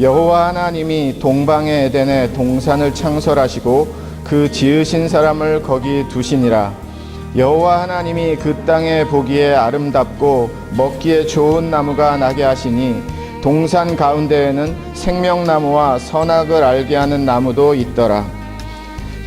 여호와 하나님이 동방의 에덴에 동산을 창설하시고 그 지으신 사람을 거기 두시니라. 여호와 하나님이 그 땅에 보기에 아름답고 먹기에 좋은 나무가 나게 하시니 동산 가운데에는 생명나무와 선악을 알게 하는 나무도 있더라.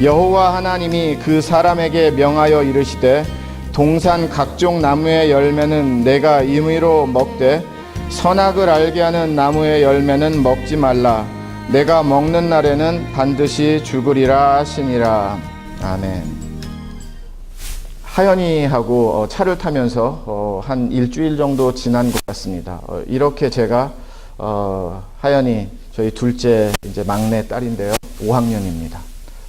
여호와 하나님이 그 사람에게 명하여 이르시되 동산 각종 나무의 열매는 내가 임의로 먹되 선악을 알게 하는 나무의 열매는 먹지 말라. 내가 먹는 날에는 반드시 죽으리라 하시니라. 아멘. 하연이하고 차를 타면서 한 일주일 정도 지난 것 같습니다. 이렇게 제가 하연이 저희 둘째 이제 막내 딸인데요, 5학년입니다.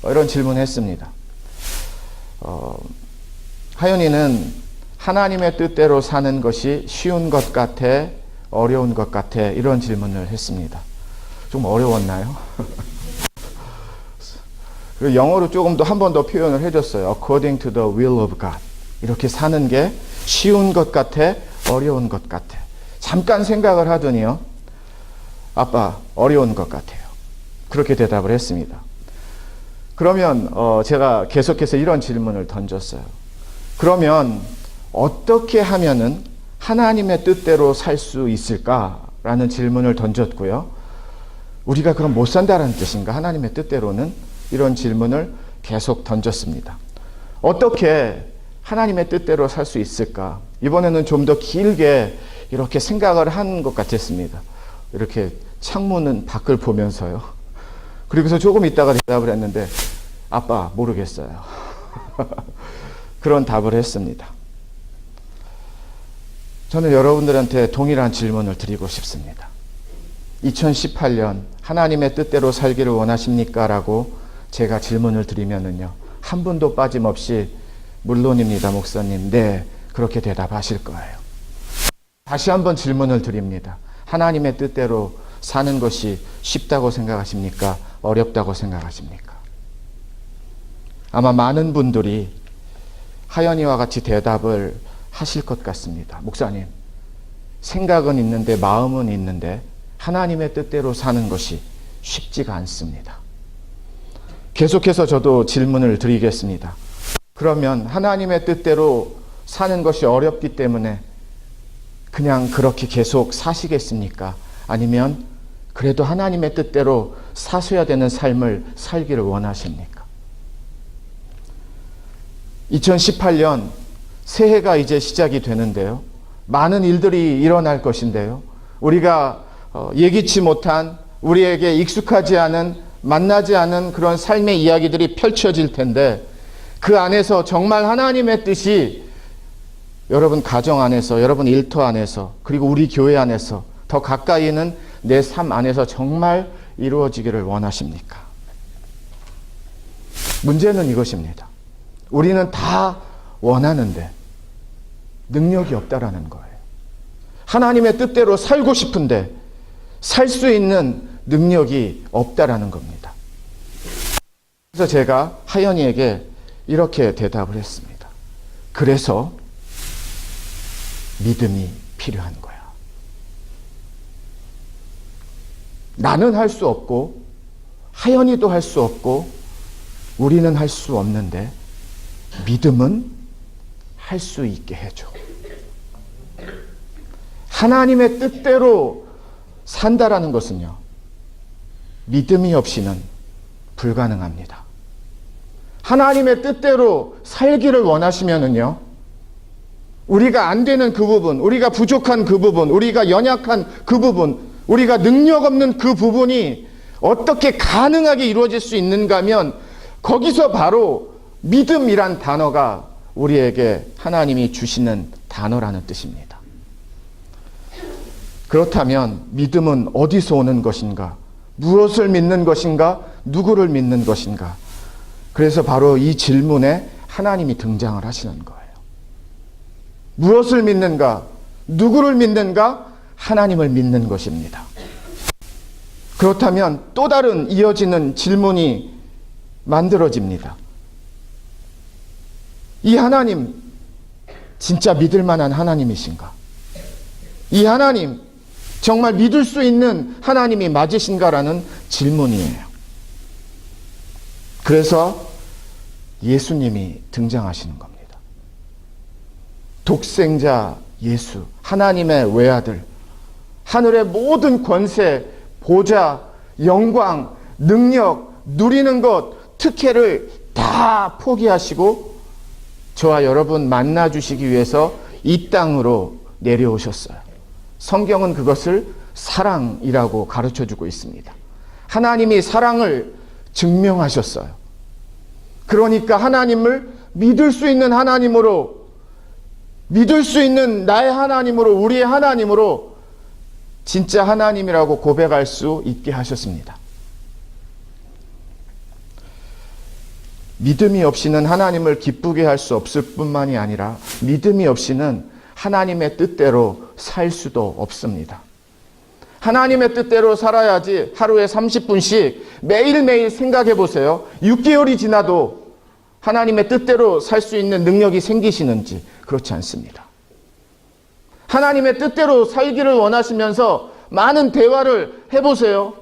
이런 질문을 했습니다. 하연이는 하나님의 뜻대로 사는 것이 쉬운 것 같아, 어려운 것 같아, 이런 질문을 했습니다. 좀 어려웠나요? 그리고 영어로 조금 더 한 번 더 표현을 해줬어요. According to the will of God. 이렇게 사는 게 쉬운 것 같아, 어려운 것 같아. 잠깐 생각을 하더니요, 아빠, 어려운 것 같아요. 그렇게 대답을 했습니다. 그러면 제가 계속해서 이런 질문을 던졌어요. 그러면 어떻게 하면은 하나님의 뜻대로 살 수 있을까라는 질문을 던졌고요. 우리가 그럼 못 산다는 뜻인가? 하나님의 뜻대로는? 이런 질문을 계속 던졌습니다. 어떻게 하나님의 뜻대로 살 수 있을까? 이번에는 좀 더 길게 이렇게 생각을 한 것 같았습니다. 이렇게 창문은 밖을 보면서요. 그리고서 조금 있다가 대답을 했는데, 아빠, 모르겠어요. 그런 답을 했습니다. 저는 여러분들한테 동일한 질문을 드리고 싶습니다. 2018년 하나님의 뜻대로 살기를 원하십니까? 라고 제가 질문을 드리면은요, 한 분도 빠짐없이 물론입니다, 목사님. 네, 그렇게 대답하실 거예요. 다시 한번 질문을 드립니다. 하나님의 뜻대로 사는 것이 쉽다고 생각하십니까? 어렵다고 생각하십니까? 아마 많은 분들이 하연이와 같이 대답을 하실 것 같습니다. 목사님, 생각은 있는데 마음은 있는데 하나님의 뜻대로 사는 것이 쉽지가 않습니다. 계속해서 저도 질문을 드리겠습니다. 그러면 하나님의 뜻대로 사는 것이 어렵기 때문에 그냥 그렇게 계속 사시겠습니까? 아니면 그래도 하나님의 뜻대로 사셔야 되는 삶을 살기를 원하십니까? 2018년 새해가 이제 시작이 되는데요. 많은 일들이 일어날 것인데요. 우리가 예기치 못한, 우리에게 익숙하지 않은, 만나지 않은 그런 삶의 이야기들이 펼쳐질 텐데, 그 안에서 정말 하나님의 뜻이 여러분 가정 안에서, 여러분 일터 안에서, 그리고 우리 교회 안에서, 더 가까이는 내 삶 안에서 정말 이루어지기를 원하십니까? 문제는 이것입니다. 우리는 다 원하는데 능력이 없다라는 거예요. 하나님의 뜻대로 살고 싶은데 살 수 있는 능력이 없다라는 겁니다. 그래서 제가 하연이에게 이렇게 대답을 했습니다. 그래서 믿음이 필요한 거야. 나는 할 수 없고 하연이도 할 수 없고 우리는 할 수 없는데 믿음은 할 수 있게 해줘. 하나님의 뜻대로 산다라는 것은요, 믿음이 없이는 불가능합니다. 하나님의 뜻대로 살기를 원하시면은요, 우리가 안 되는 그 부분, 우리가 부족한 그 부분, 우리가 연약한 그 부분, 우리가 능력 없는 그 부분이 어떻게 가능하게 이루어질 수 있는가 하면 거기서 바로 믿음이란 단어가 우리에게 하나님이 주시는 단어라는 뜻입니다. 그렇다면 믿음은 어디서 오는 것인가? 무엇을 믿는 것인가? 누구를 믿는 것인가? 그래서 바로 이 질문에 하나님이 등장을 하시는 거예요. 무엇을 믿는가? 누구를 믿는가? 하나님을 믿는 것입니다. 그렇다면 또 다른 이어지는 질문이 만들어집니다. 이 하나님 진짜 믿을 만한 하나님이신가? 이 하나님 정말 믿을 수 있는 하나님이 맞으신가라는 질문이에요. 그래서 예수님이 등장하시는 겁니다. 독생자 예수, 하나님의 외아들, 하늘의 모든 권세, 보좌, 영광, 능력, 누리는 것, 특혜를 다 포기하시고 저와 여러분 만나 주시기 위해서 이 땅으로 내려오셨어요. 성경은 그것을 사랑이라고 가르쳐주고 있습니다. 하나님이 사랑을 증명하셨어요. 그러니까 하나님을 믿을 수 있는 하나님으로, 믿을 수 있는 나의 하나님으로, 우리의 하나님으로 진짜 하나님이라고 고백할 수 있게 하셨습니다. 믿음이 없이는 하나님을 기쁘게 할 수 없을 뿐만이 아니라 믿음이 없이는 하나님의 뜻대로 살 수도 없습니다. 하나님의 뜻대로 살아야지 하루에 30분씩 매일매일 생각해 보세요. 6개월이 지나도 하나님의 뜻대로 살 수 있는 능력이 생기시는지. 그렇지 않습니다. 하나님의 뜻대로 살기를 원하시면서 많은 대화를 해보세요.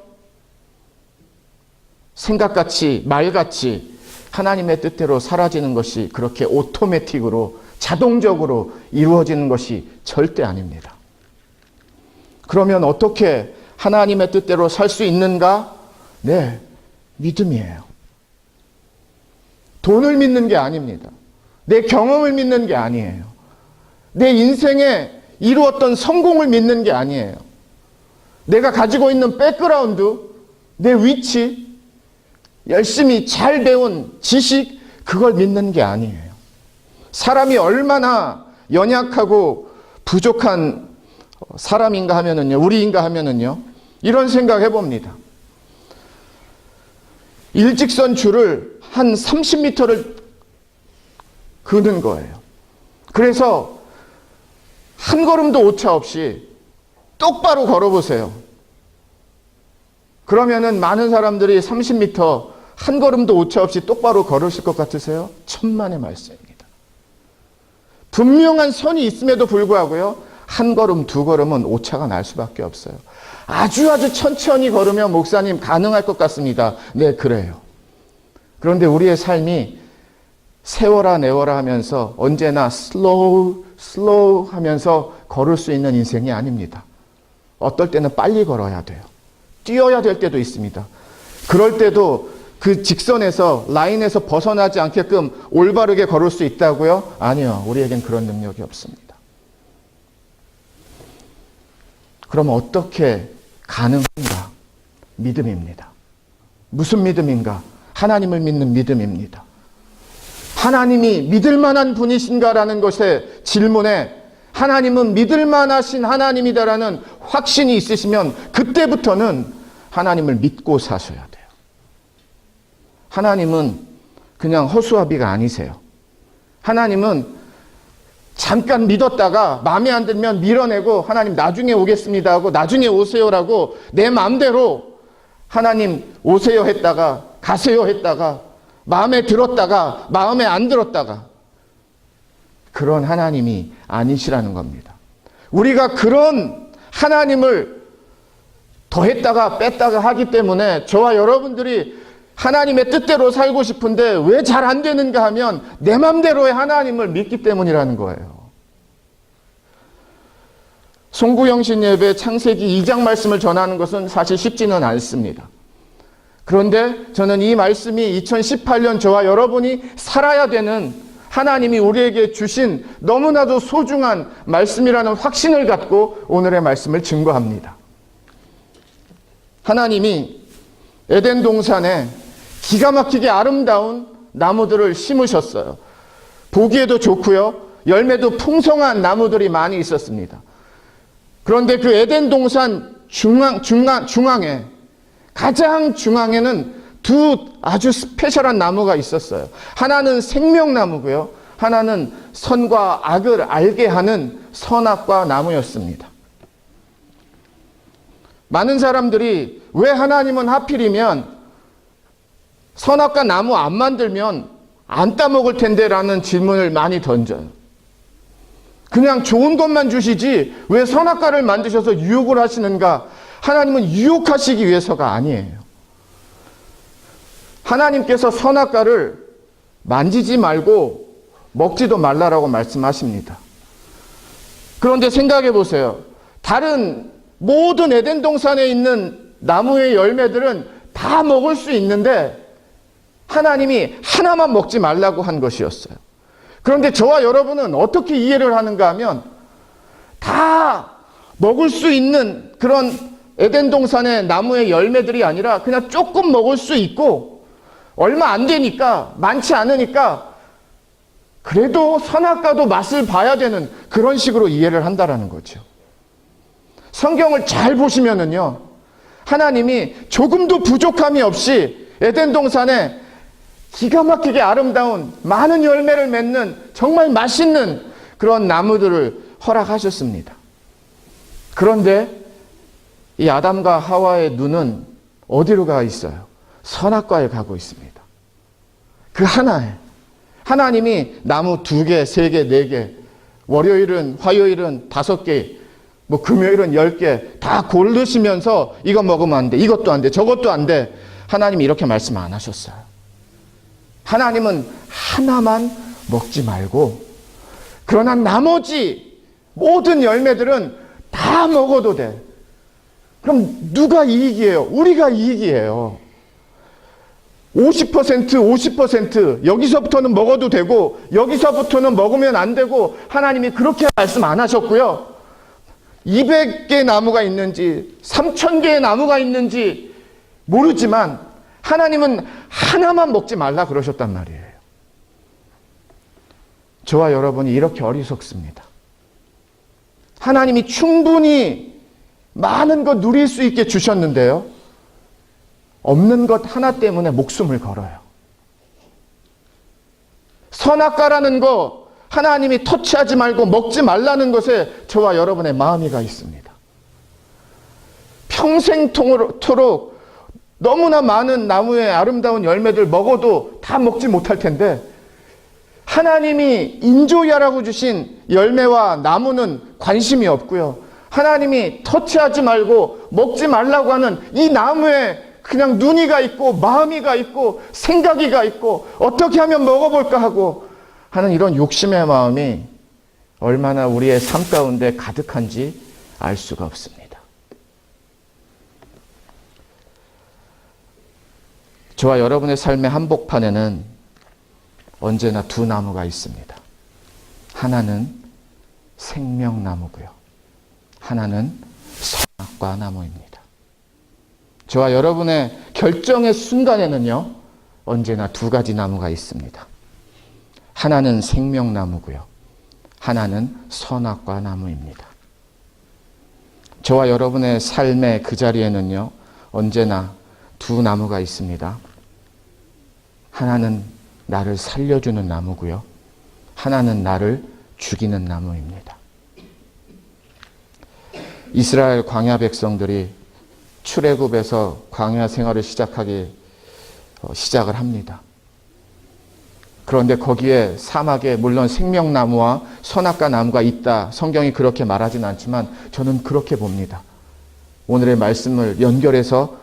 생각같이 말같이 하나님의 뜻대로 사라지는 것이 그렇게 오토매틱으로 자동적으로 이루어지는 것이 절대 아닙니다. 그러면 어떻게 하나님의 뜻대로 살 수 있는가? 네, 믿음이에요. 돈을 믿는 게 아닙니다. 내 경험을 믿는 게 아니에요. 내 인생에 이루었던 성공을 믿는 게 아니에요. 내가 가지고 있는 백그라운드, 내 위치, 열심히 잘 배운 지식, 그걸 믿는 게 아니에요. 사람이 얼마나 연약하고 부족한 사람인가 하면은요, 우리인가 하면은요, 이런 생각 해봅니다. 일직선 줄을 한 30m를 그는 거예요. 그래서 한 걸음도 오차 없이 똑바로 걸어보세요. 그러면은 많은 사람들이 30m 한 걸음도 오차 없이 똑바로 걸으실 것 같으세요? 천만의 말씀입니다. 분명한 선이 있음에도 불구하고요, 한 걸음, 두 걸음은 오차가 날 수밖에 없어요. 아주 천천히 걸으면 목사님 가능할 것 같습니다. 네, 그래요. 그런데 우리의 삶이 세워라 내워라 하면서 언제나 슬로우 하면서 걸을 수 있는 인생이 아닙니다. 어떨 때는 빨리 걸어야 돼요. 뛰어야 될 때도 있습니다. 그럴 때도 그 직선에서, 라인에서 벗어나지 않게끔 올바르게 걸을 수 있다고요? 아니요. 우리에겐 그런 능력이 없습니다. 그럼 어떻게 가능한가? 믿음입니다. 무슨 믿음인가? 하나님을 믿는 믿음입니다. 하나님이 믿을 만한 분이신가라는 것의 질문에 하나님은 믿을 만하신 하나님이다라는 확신이 있으시면 그때부터는 하나님을 믿고 사셔야 돼요. 하나님은 그냥 허수아비가 아니세요. 하나님은 잠깐 믿었다가 마음에 안 들면 밀어내고 하나님 나중에 오겠습니다 하고 나중에 오세요라고 내 마음대로 하나님 오세요 했다가 가세요 했다가 마음에 들었다가 마음에 안 들었다가 그런 하나님이 아니시라는 겁니다. 우리가 그런 하나님을 더했다가 뺐다가 하기 때문에 저와 여러분들이 하나님의 뜻대로 살고 싶은데 왜 잘 안 되는가 하면 내 맘대로의 하나님을 믿기 때문이라는 거예요. 송구영신 예배 창세기 2장 말씀을 전하는 것은 사실 쉽지는 않습니다. 그런데 저는 이 말씀이 2018년 저와 여러분이 살아야 되는 하나님이 우리에게 주신 너무나도 소중한 말씀이라는 확신을 갖고 오늘의 말씀을 증거합니다. 하나님이 에덴 동산에 기가 막히게 아름다운 나무들을 심으셨어요. 보기에도 좋고요. 열매도 풍성한 나무들이 많이 있었습니다. 그런데 그 에덴 동산 중앙에 가장 중앙에는 두 아주 스페셜한 나무가 있었어요. 하나는 생명나무고요. 하나는 선과 악을 알게 하는 선악과 나무였습니다. 많은 사람들이 왜 하나님은 하필이면 선악과 나무 안 만들면 안 따먹을 텐데 라는 질문을 많이 던져요. 그냥 좋은 것만 주시지 왜 선악과를 만드셔서 유혹을 하시는가? 하나님은 유혹하시기 위해서가 아니에요. 하나님께서 선악과를 만지지 말고 먹지도 말라라고 말씀하십니다. 그런데 생각해 보세요. 다른 모든 에덴 동산에 있는 나무의 열매들은 다 먹을 수 있는데 하나님이 하나만 먹지 말라고 한 것이었어요. 그런데 저와 여러분은 어떻게 이해를 하는가 하면 다 먹을 수 있는 그런 에덴 동산의 나무의 열매들이 아니라 그냥 조금 먹을 수 있고 얼마 안 되니까, 많지 않으니까 그래도 선악과도 맛을 봐야 되는 그런 식으로 이해를 한다라는 거죠. 성경을 잘 보시면은요, 하나님이 조금도 부족함이 없이 에덴 동산에 기가 막히게 아름다운 많은 열매를 맺는 정말 맛있는 그런 나무들을 허락하셨습니다. 그런데 이 아담과 하와의 눈은 어디로 가 있어요? 선악과에 가고 있습니다. 그 하나에 하나님이 나무 2개, 3개, 4개, 월요일은, 화요일은 5개, 금요일은 10개 다 고르시면서 이거 먹으면 안 돼, 이것도 안 돼, 저것도 안 돼. 하나님이 이렇게 말씀 안 하셨어요. 하나님은 하나만 먹지 말고 그러나 나머지 모든 열매들은 다 먹어도 돼. 그럼 누가 이익이에요? 우리가 이익이에요. 50% 여기서부터는 먹어도 되고 여기서부터는 먹으면 안 되고 하나님이 그렇게 말씀 안 하셨고요. 200개의 나무가 있는지 3000개의 나무가 있는지 모르지만 하나님은 하나만 먹지 말라 그러셨단 말이에요. 저와 여러분이 이렇게 어리석습니다. 하나님이 충분히 많은 것 누릴 수 있게 주셨는데요, 없는 것 하나 때문에 목숨을 걸어요. 선악과라는 거 하나님이 터치하지 말고 먹지 말라는 것에 저와 여러분의 마음이 가 있습니다. 평생토록 너무나 많은 나무의 아름다운 열매들 먹어도 다 먹지 못할 텐데 하나님이 인조야라고 주신 열매와 나무는 관심이 없고요. 하나님이 터치하지 말고 먹지 말라고 하는 이 나무에 그냥 눈이 가 있고 마음이 가 있고 생각이 가 있고 어떻게 하면 먹어볼까 하고 하는 이런 욕심의 마음이 얼마나 우리의 삶 가운데 가득한지 알 수가 없습니다. 저와 여러분의 삶의 한복판에는 언제나 2 나무가 있습니다. 하나는 생명나무고요. 하나는 선악과 나무입니다. 저와 여러분의 결정의 순간에는요, 언제나 2가지 나무가 있습니다. 하나는 생명나무고요. 하나는 선악과 나무입니다. 저와 여러분의 삶의 그 자리에는요, 언제나 2 나무가 있습니다. 하나는 나를 살려주는 나무고요. 하나는 나를 죽이는 나무입니다. 이스라엘 광야 백성들이 출애굽에서 광야 생활을 시작을 합니다. 그런데 거기에 사막에 물론 생명나무와 선악과 나무가 있다. 성경이 그렇게 말하진 않지만 저는 그렇게 봅니다. 오늘의 말씀을 연결해서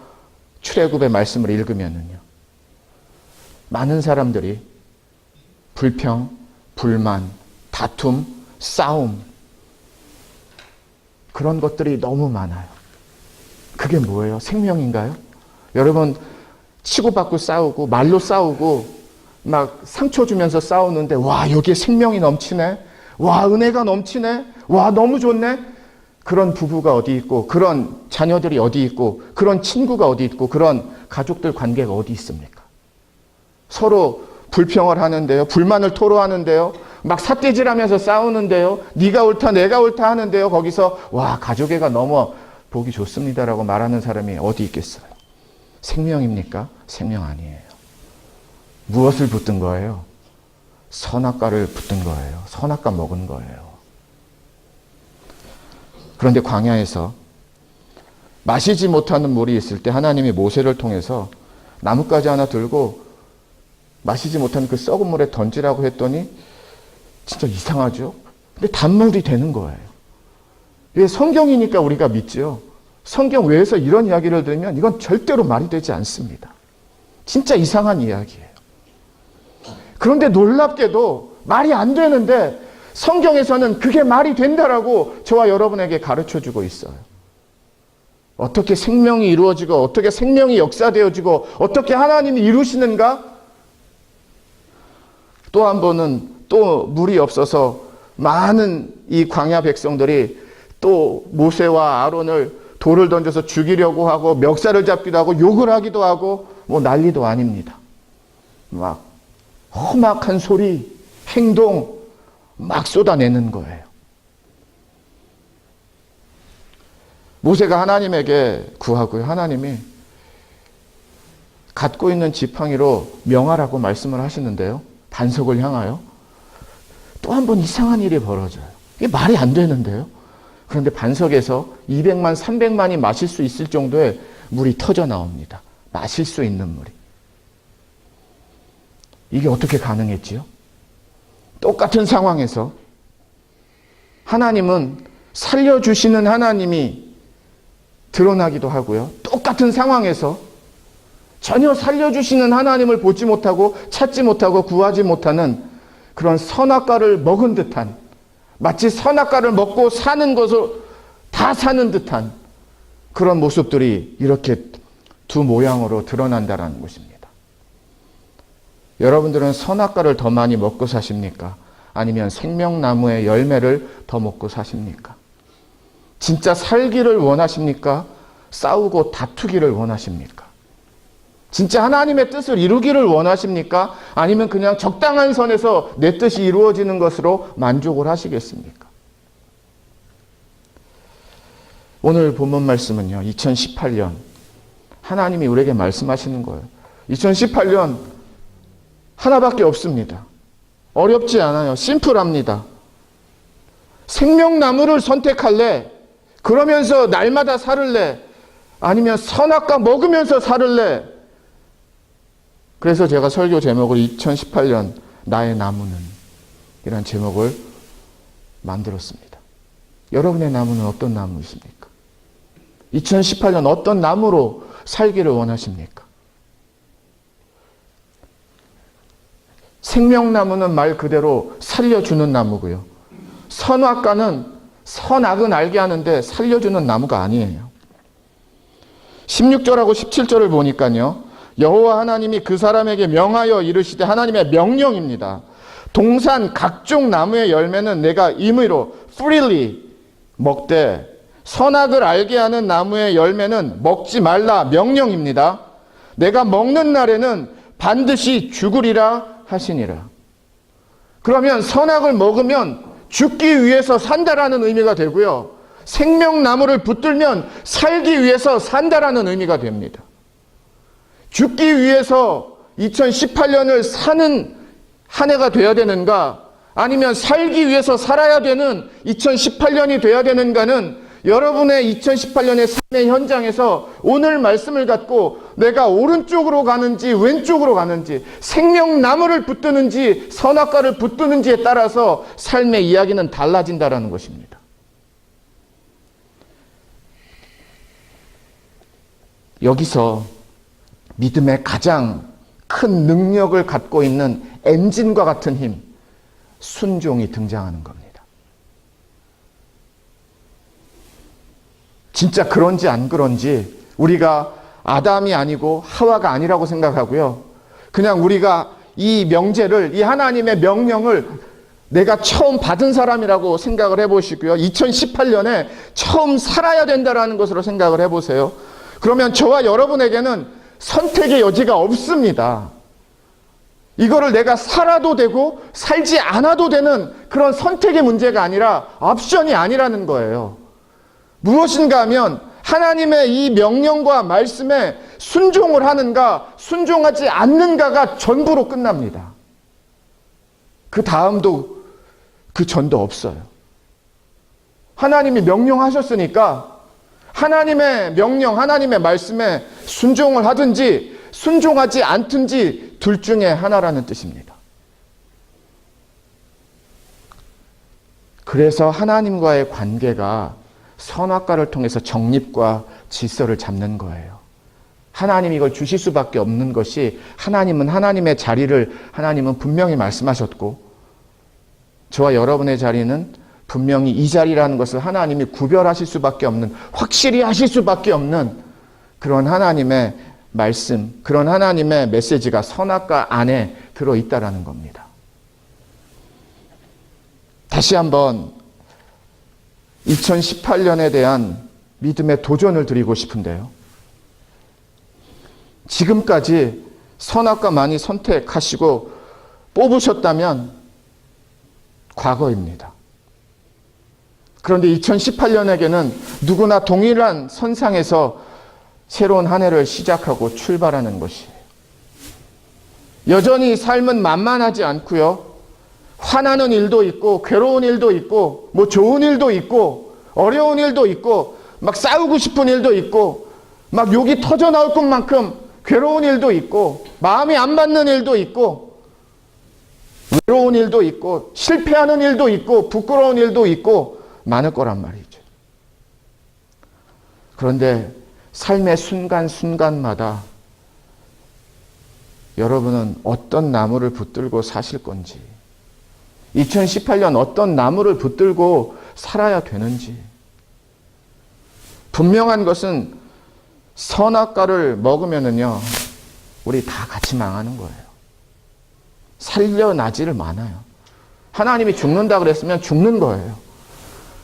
출애굽의 말씀을 읽으면은요, 많은 사람들이 불평, 불만, 다툼, 싸움, 그런 것들이 너무 많아요. 그게 뭐예요? 생명인가요? 여러분, 치고받고 싸우고 말로 싸우고 막 상처 주면서 싸우는데 와, 여기에 생명이 넘치네, 와, 은혜가 넘치네, 와, 너무 좋네. 그런 부부가 어디 있고, 그런 자녀들이 어디 있고, 그런 친구가 어디 있고, 그런 가족들 관계가 어디 있습니까? 서로 불평을 하는데요, 불만을 토로하는데요, 막 삿대질하면서 싸우는데요, 네가 옳다 내가 옳다 하는데요, 거기서 와, 가족애가 너무 보기 좋습니다라고 말하는 사람이 어디 있겠어요? 생명입니까? 생명 아니에요. 무엇을 붙든 거예요? 선악과를 붙든 거예요. 선악과 먹은 거예요. 그런데 광야에서 마시지 못하는 물이 있을 때 하나님이 모세를 통해서 나뭇가지 하나 들고 마시지 못하는 그 썩은 물에 던지라고 했더니 진짜 이상하죠? 근데 단물이 되는 거예요. 왜? 성경이니까 우리가 믿죠. 성경 외에서 이런 이야기를 들으면 이건 절대로 말이 되지 않습니다. 진짜 이상한 이야기예요. 그런데 놀랍게도 말이 안 되는데 성경에서는 그게 말이 된다라고 저와 여러분에게 가르쳐주고 있어요. 어떻게 생명이 이루어지고 어떻게 생명이 역사되어지고 어떻게 하나님이 이루시는가? 또 한 번은 또 물이 없어서 많은 이 광야 백성들이 또 모세와 아론을 돌을 던져서 죽이려고 하고 멱살을 잡기도 하고 욕을 하기도 하고 뭐 난리도 아닙니다. 막 험악한 소리, 행동 막 쏟아내는 거예요. 모세가 하나님에게 구하고요. 하나님이 갖고 있는 지팡이로 명하라고 말씀을 하시는데요. 반석을 향하여 또 한 번 이상한 일이 벌어져요. 이게 말이 안 되는데요. 그런데 반석에서 200만, 300만이 마실 수 있을 정도의 물이 터져 나옵니다. 마실 수 있는 물이. 이게 어떻게 가능했지요? 똑같은 상황에서 하나님은 살려주시는 하나님이 드러나기도 하고요. 똑같은 상황에서 전혀 살려주시는 하나님을 보지 못하고 찾지 못하고 구하지 못하는 그런 선악과를 먹은 듯한, 마치 선악과를 먹고 사는 것을 다 사는 듯한 그런 모습들이 이렇게 두 모양으로 드러난다는 것입니다. 여러분들은 선악과를 더 많이 먹고 사십니까? 아니면 생명나무의 열매를 더 먹고 사십니까? 진짜 살기를 원하십니까? 싸우고 다투기를 원하십니까? 진짜 하나님의 뜻을 이루기를 원하십니까? 아니면 그냥 적당한 선에서 내 뜻이 이루어지는 것으로 만족을 하시겠습니까? 오늘 본문 말씀은요, 2018년 하나님이 우리에게 말씀하시는 거예요. 2018년 하나밖에 없습니다. 어렵지 않아요. 심플합니다. 생명나무를 선택할래? 그러면서 날마다 살을래? 아니면 선악과 먹으면서 살을래? 그래서 제가 설교 제목을 2018년 나의 나무는 이란 제목을 만들었습니다. 여러분의 나무는 어떤 나무이십니까? 2018년 어떤 나무로 살기를 원하십니까? 생명나무는 말 그대로 살려주는 나무고요. 선악과는 선악은 알게 하는데 살려주는 나무가 아니에요. 16절하고 17절을 보니까요. 여호와 하나님이 그 사람에게 명하여 이르시되, 하나님의 명령입니다. 동산 각종 나무의 열매는 내가 임의로 freely 먹되 선악을 알게 하는 나무의 열매는 먹지 말라 명령입니다. 내가 먹는 날에는 반드시 죽으리라 하시니라. 그러면 선악을 먹으면 죽기 위해서 산다라는 의미가 되고요. 생명나무를 붙들면 살기 위해서 산다라는 의미가 됩니다. 죽기 위해서 2018년을 사는 한 해가 되어야 되는가, 아니면 살기 위해서 살아야 되는 2018년이 되어야 되는가는 여러분의 2018년의 삶의 현장에서 오늘 말씀을 갖고 내가 오른쪽으로 가는지 왼쪽으로 가는지, 생명나무를 붙드는지 선악과를 붙드는지에 따라서 삶의 이야기는 달라진다라는 것입니다. 여기서 믿음의 가장 큰 능력을 갖고 있는 엔진과 같은 힘, 순종이 등장하는 겁니다. 진짜 그런지 안 그런지 우리가 아담이 아니고 하와가 아니라고 생각하고요. 그냥 우리가 이 명제를, 이 하나님의 명령을 내가 처음 받은 사람이라고 생각을 해보시고요. 2018년에 처음 살아야 된다는 것으로 생각을 해보세요. 그러면 저와 여러분에게는 선택의 여지가 없습니다. 이거를 내가 살아도 되고 살지 않아도 되는 그런 선택의 문제가 아니라 옵션이 아니라는 거예요. 무엇인가 하면 하나님의 이 명령과 말씀에 순종을 하는가 순종하지 않는가가 전부로 끝납니다. 그 다음도 그 전도 없어요. 하나님이 명령하셨으니까 하나님의 명령, 하나님의 말씀에 순종을 하든지 순종하지 않든지 둘 중에 하나라는 뜻입니다. 그래서 하나님과의 관계가 선악과를 통해서 정립과 질서를 잡는 거예요. 하나님이 이걸 주실 수밖에 없는 것이, 하나님은 하나님의 자리를 하나님은 분명히 말씀하셨고, 저와 여러분의 자리는 분명히 이 자리라는 것을 하나님이 구별하실 수밖에 없는, 확실히 하실 수밖에 없는 그런 하나님의 말씀, 그런 하나님의 메시지가 선악과 안에 들어있다라는 겁니다. 다시 한번 2018년에 대한 믿음의 도전을 드리고 싶은데요. 지금까지 선악과 많이 선택하시고 뽑으셨다면 과거입니다. 그런데 2018년에게는 누구나 동일한 선상에서 새로운 한 해를 시작하고 출발하는 것이에요. 여전히 삶은 만만하지 않고요. 화나는 일도 있고, 괴로운 일도 있고, 뭐 좋은 일도 있고, 어려운 일도 있고, 막 싸우고 싶은 일도 있고, 막 욕이 터져 나올 것만큼 괴로운 일도 있고, 마음이 안 받는 일도 있고, 외로운 일도 있고, 실패하는 일도 있고, 부끄러운 일도 있고, 많을 거란 말이죠. 그런데 삶의 순간순간마다 여러분은 어떤 나무를 붙들고 사실 건지, 2018년 어떤 나무를 붙들고 살아야 되는지, 분명한 것은 선악과를 먹으면은요, 우리 다 같이 망하는 거예요. 살려나지를 않아요. 하나님이 죽는다 그랬으면 죽는 거예요.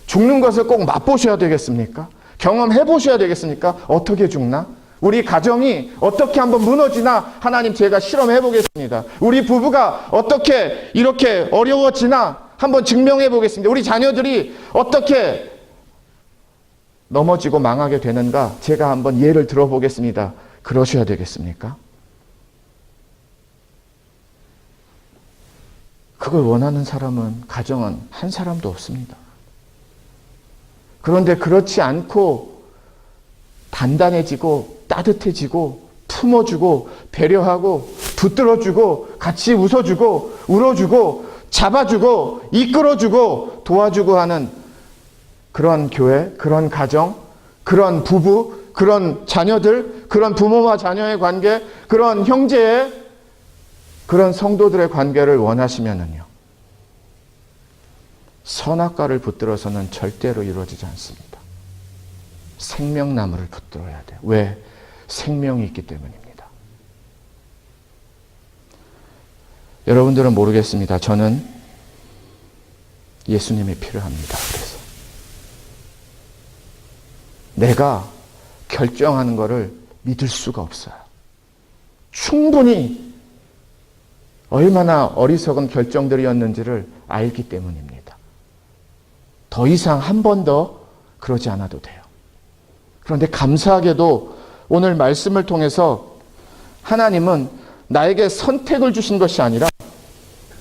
죽는 것을 꼭 맛보셔야 되겠습니까? 경험해 보셔야 되겠습니까? 어떻게 죽나? 우리 가정이 어떻게 한번 무너지나 하나님 제가 실험해 보겠습니다. 우리 부부가 어떻게 이렇게 어려워지나 한번 증명해 보겠습니다. 우리 자녀들이 어떻게 넘어지고 망하게 되는가 제가 한번 예를 들어보겠습니다. 그러셔야 되겠습니까? 그걸 원하는 사람은, 가정은 한 사람도 없습니다. 그런데 그렇지 않고 단단해지고 따뜻해지고 품어주고 배려하고 붙들어주고 같이 웃어주고 울어주고 잡아주고 이끌어주고 도와주고 하는 그런 교회, 그런 가정, 그런 부부, 그런 자녀들, 그런 부모와 자녀의 관계, 그런 형제의, 그런 성도들의 관계를 원하시면은요, 선악과를 붙들어서는 절대로 이루어지지 않습니다. 생명나무를 붙들어야 돼요. 왜? 생명이 있기 때문입니다. 여러분들은 모르겠습니다. 저는 예수님이 필요합니다. 그래서 내가 결정하는 것을 믿을 수가 없어요. 충분히 얼마나 어리석은 결정들이었는지를 알기 때문입니다. 더 이상 한 번 더 그러지 않아도 돼요. 그런데 감사하게도 오늘 말씀을 통해서 하나님은 나에게 선택을 주신 것이 아니라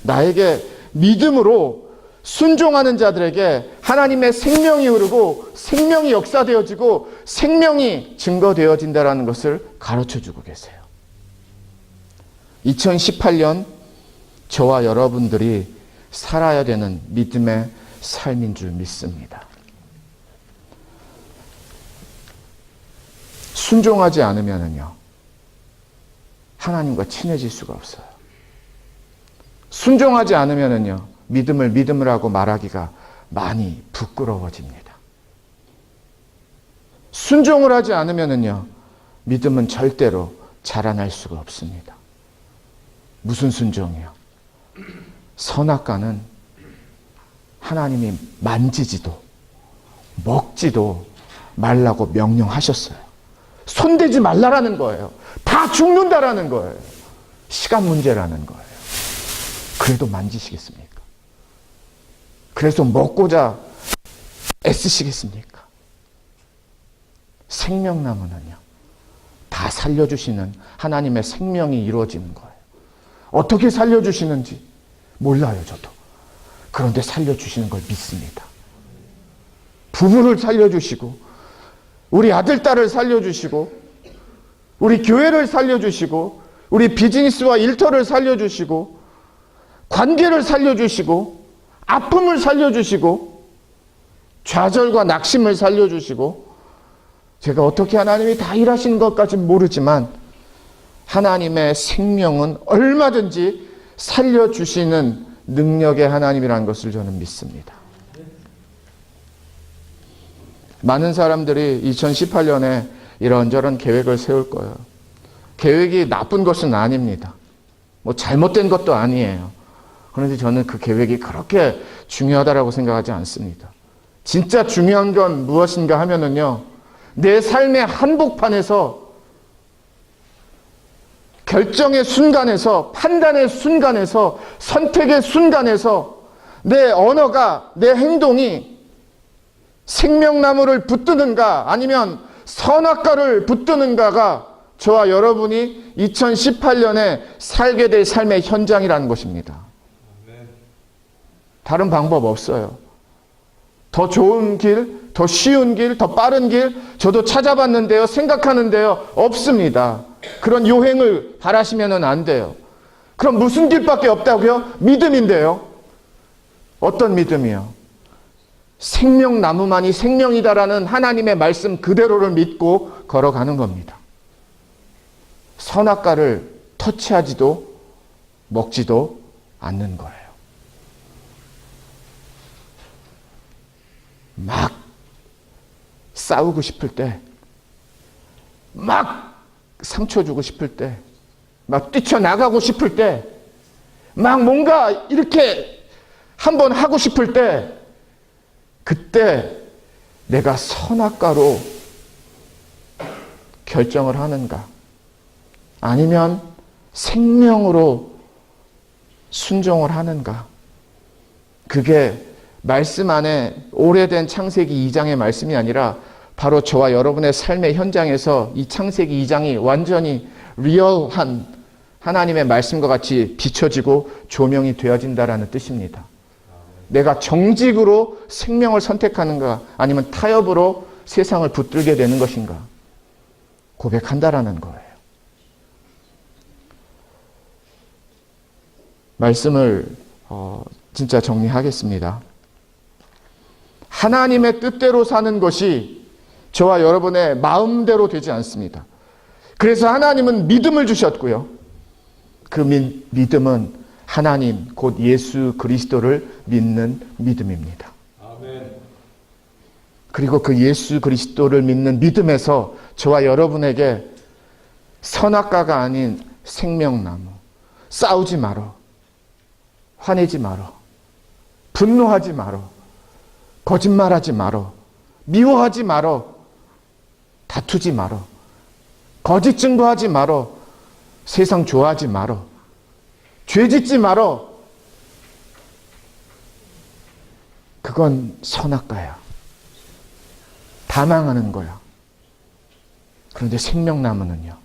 나에게 믿음으로 순종하는 자들에게 하나님의 생명이 흐르고 생명이 역사되어지고 생명이 증거되어진다는 것을 가르쳐주고 계세요. 2018년 저와 여러분들이 살아야 되는 믿음의 삶인 줄 믿습니다. 순종하지 않으면요, 하나님과 친해질 수가 없어요. 순종하지 않으면요, 믿음을 믿음이라고 말하기가 많이 부끄러워집니다. 순종을 하지 않으면요, 믿음은 절대로 자라날 수가 없습니다. 무슨 순종이요? 선악과는 하나님이 만지지도 먹지도 말라고 명령하셨어요. 손대지 말라라는 거예요. 다 죽는다라는 거예요. 시간 문제라는 거예요. 그래도 만지시겠습니까? 그래서 먹고자 애쓰시겠습니까? 생명나무는요, 다 살려주시는 하나님의 생명이 이루어지는 거예요. 어떻게 살려주시는지 몰라요, 저도. 그런데 살려주시는 걸 믿습니다. 부부를 살려주시고, 우리 아들, 딸을 살려주시고, 우리 교회를 살려주시고, 우리 비즈니스와 일터를 살려주시고, 관계를 살려주시고, 아픔을 살려주시고, 좌절과 낙심을 살려주시고, 제가 어떻게 하나님이 다 일하시는 것까지는 모르지만 하나님의 생명은 얼마든지 살려주시는 능력의 하나님이라는 것을 저는 믿습니다. 많은 사람들이 2018년에 이런저런 계획을 세울 거예요. 계획이 나쁜 것은 아닙니다. 뭐 잘못된 것도 아니에요. 그런데 저는 그 계획이 그렇게 중요하다고 생각하지 않습니다. 진짜 중요한 건 무엇인가 하면은요, 내 삶의 한복판에서, 결정의 순간에서, 판단의 순간에서, 선택의 순간에서 내 언어가, 내 행동이 생명나무를 붙드는가 아니면 선악과를 붙드는가가 저와 여러분이 2018년에 살게 될 삶의 현장이라는 것입니다. 다른 방법 없어요. 더 좋은 길, 더 쉬운 길, 더 빠른 길 저도 찾아봤는데요, 생각하는데요, 없습니다. 그런 요행을 바라시면 안 돼요. 그럼 무슨 길밖에 없다고요? 믿음인데요. 어떤 믿음이요? 생명나무만이 생명이다라는 하나님의 말씀 그대로를 믿고 걸어가는 겁니다. 선악과를 터치하지도 먹지도 않는 거예요. 막 싸우고 싶을 때, 막 상처 주고 싶을 때, 막 뛰쳐나가고 싶을 때, 막 뭔가 이렇게 한번 하고 싶을 때, 그때 내가 선악과로 결정을 하는가, 아니면 생명으로 순종을 하는가, 그게 말씀 안에 오래된 창세기 2장의 말씀이 아니라 바로 저와 여러분의 삶의 현장에서 이 창세기 2장이 완전히 리얼한 하나님의 말씀과 같이 비춰지고 조명이 되어진다라는 뜻입니다. 내가 정직으로 생명을 선택하는가 아니면 타협으로 세상을 붙들게 되는 것인가 고백한다라는 거예요. 말씀을 진짜 정리하겠습니다. 하나님의 뜻대로 사는 것이 저와 여러분의 마음대로 되지 않습니다. 그래서 하나님은 믿음을 주셨고요. 그 믿음은 하나님 곧 예수 그리스도를 믿는 믿음입니다. 아멘. 그리고 그 예수 그리스도를 믿는 믿음에서 저와 여러분에게 선악과가 아닌 생명나무, 싸우지 말어, 화내지 말어, 분노하지 말어, 거짓말하지 말어, 미워하지 말어, 다투지 말어, 거짓 증거하지 말어, 세상 좋아하지 말어, 죄짓지 말어. 그건 선악과야. 다 망하는 거야. 그런데 생명나무는요,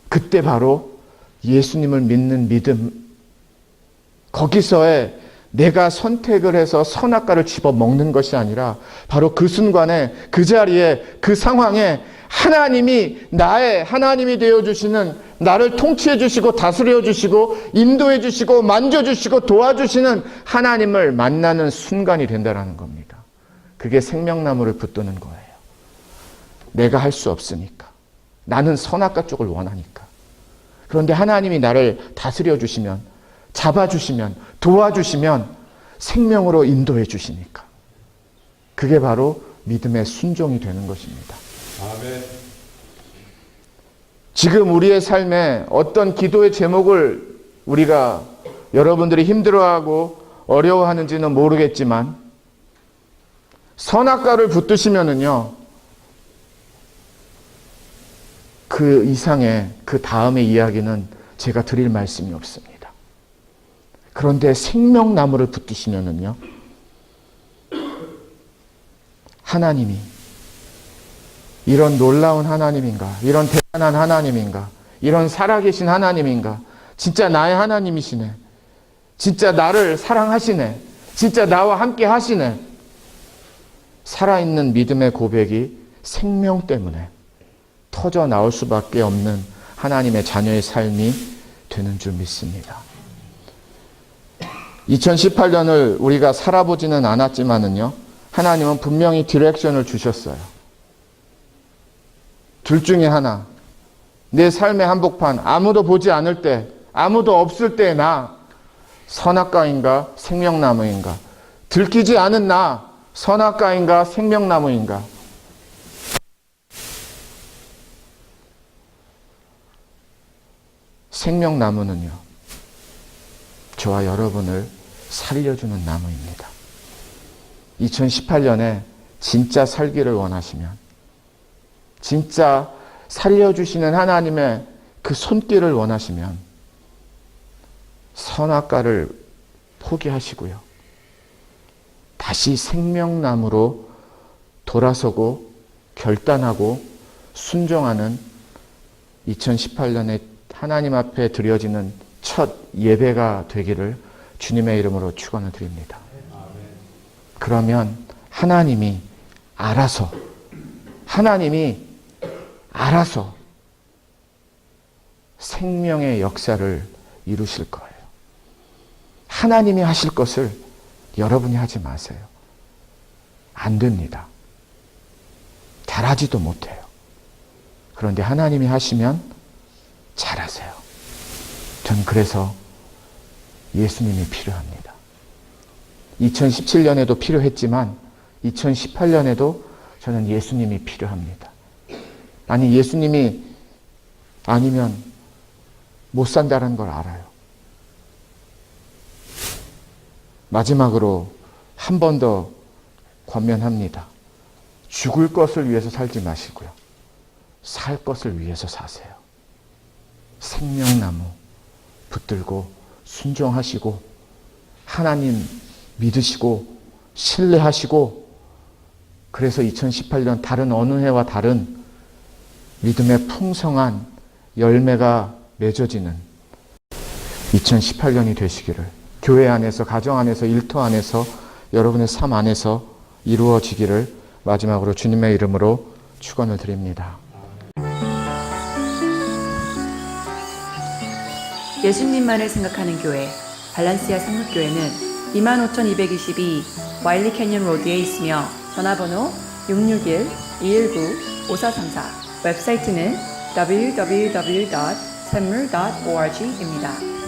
그때 바로 예수님을 믿는 믿음, 거기서의 내가 선택을 해서 선악과를 집어먹는 것이 아니라 바로 그 순간에, 그 자리에, 그 상황에 하나님이 나의 하나님이 되어주시는, 나를 통치해 주시고 다스려 주시고 인도해 주시고 만져 주시고 도와주시는 하나님을 만나는 순간이 된다는 겁니다. 그게 생명나무를 붙드는 거예요. 내가 할 수 없으니까. 나는 선악과 쪽을 원하니까. 그런데 하나님이 나를 다스려 주시면, 잡아주시면, 도와주시면 생명으로 인도해 주시니까. 그게 바로 믿음의 순종이 되는 것입니다. 아멘. 지금 우리의 삶에 어떤 기도의 제목을 우리가 여러분들이 힘들어하고 어려워하는지는 모르겠지만 선악과를 붙드시면은요, 그 이상의 그 다음의 이야기는 제가 드릴 말씀이 없습니다. 그런데 생명나무를 붙드시면은요, 하나님이 이런 놀라운 하나님인가, 이런 대단한 하나님인가, 이런 살아계신 하나님인가, 진짜 나의 하나님이시네, 진짜 나를 사랑하시네, 진짜 나와 함께 하시네, 살아있는 믿음의 고백이 생명 때문에 터져 나올 수밖에 없는 하나님의 자녀의 삶이 되는 줄 믿습니다. 2018년을 우리가 살아보지는 않았지만은요, 하나님은 분명히 디렉션을 주셨어요. 둘 중에 하나. 내 삶의 한복판, 아무도 보지 않을 때, 아무도 없을 때 나 선악과인가 생명나무인가? 들키지 않은 나 선악과인가 생명나무인가? 생명나무는요, 저와 여러분을 살려주는 나무입니다. 2018년에 진짜 살기를 원하시면, 진짜 살려주시는 하나님의 그 손길을 원하시면 선악과를 포기하시고요, 다시 생명나무로 돌아서고 결단하고 순종하는 2018년에 하나님 앞에 드려지는 첫 예배가 되기를 주님의 이름으로 축원을 드립니다. 그러면 하나님이 알아서 생명의 역사를 이루실 거예요. 하나님이 하실 것을 여러분이 하지 마세요. 안 됩니다. 잘하지도 못해요. 그런데 하나님이 하시면 잘하세요. 전 그래서 예수님이 필요합니다. 2017년에도 필요했지만 2018년에도 저는 예수님이 필요합니다. 아니, 예수님이 아니면 못 산다는 걸 알아요. 마지막으로 한 번 더 권면합니다. 죽을 것을 위해서 살지 마시고요, 살 것을 위해서 사세요. 생명나무 붙들고 순종하시고 하나님 믿으시고 신뢰하시고, 그래서 2018년 다른 어느 해와 다른 믿음의 풍성한 열매가 맺어지는 2018년이 되시기를, 교회 안에서, 가정 안에서, 일터 안에서, 여러분의 삶 안에서 이루어지기를 마지막으로 주님의 이름으로 축원을 드립니다. 예수님만을 생각하는 교회 발란시아 상록교회는 25,222 와일리 캐년 로드에 있으며 전화번호 661-219-5434, 웹사이트는 www.샘물.org입니다.